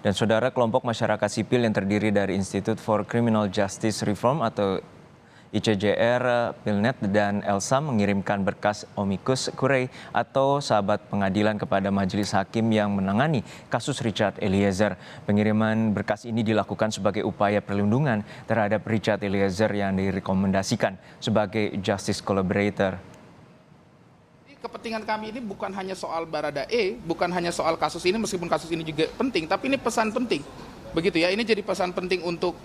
Dan saudara, kelompok masyarakat sipil yang terdiri dari Institute for Criminal Justice Reform atau ICJR, Pilnet, dan Elsam mengirimkan berkas amicus curiae atau sahabat pengadilan kepada majelis hakim yang menangani kasus Richard Eliezer. Pengiriman berkas ini dilakukan sebagai upaya perlindungan terhadap Richard Eliezer yang direkomendasikan sebagai justice collaborator. Kepentingan kami ini bukan hanya soal Baradae, bukan hanya soal kasus ini, meskipun kasus ini juga penting, tapi ini pesan penting. Begitu ya, ini jadi pesan penting untuk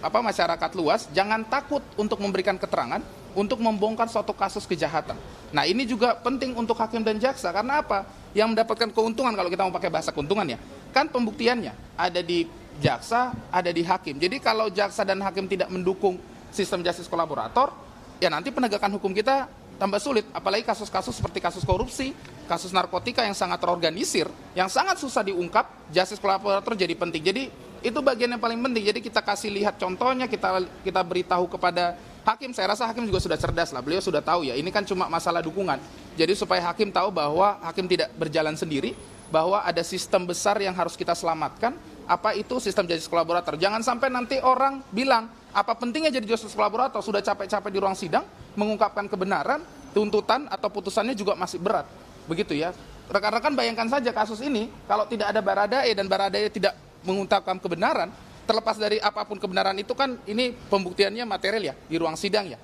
masyarakat luas, jangan takut untuk memberikan keterangan, untuk membongkar suatu kasus kejahatan. Nah, ini juga penting untuk hakim dan jaksa, karena apa? Yang mendapatkan keuntungan, kalau kita mau pakai bahasa keuntungan ya, kan pembuktiannya ada di jaksa, ada di hakim. Jadi kalau jaksa dan hakim tidak mendukung sistem justice kolaborator, ya nanti penegakan hukum kita tambah sulit, apalagi kasus-kasus seperti kasus korupsi, kasus narkotika yang sangat terorganisir, yang sangat susah diungkap, justice kolaborator jadi penting. Jadi itu bagian yang paling penting. Jadi kita kasih lihat contohnya, kita beritahu kepada hakim. Saya rasa hakim juga sudah cerdas lah, beliau sudah tahu ya, ini kan cuma masalah dukungan. Jadi supaya hakim tahu bahwa hakim tidak berjalan sendiri, bahwa ada sistem besar yang harus kita selamatkan. Apa itu sistem justice kolaborator? Jangan sampai nanti orang bilang, apa pentingnya jadi justice kolaborator? Sudah capek-capek di ruang sidang mengungkapkan kebenaran, tuntutan atau putusannya juga masih berat. Begitu ya. Rekan-rekan bayangkan saja kasus ini, kalau tidak ada Baradae dan Baradae tidak mengungkapkan kebenaran, terlepas dari apapun kebenaran itu kan ini pembuktiannya material ya, di ruang sidang ya.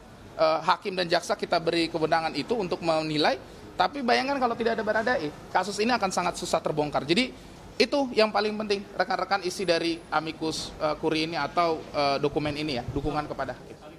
Hakim dan jaksa kita beri kewenangan itu untuk menilai, tapi bayangkan kalau tidak ada Baradae, kasus ini akan sangat susah terbongkar. Jadi itu yang paling penting, rekan-rekan isi dari amicus curiae ini atau dokumen ini ya, dukungan kepada hakim.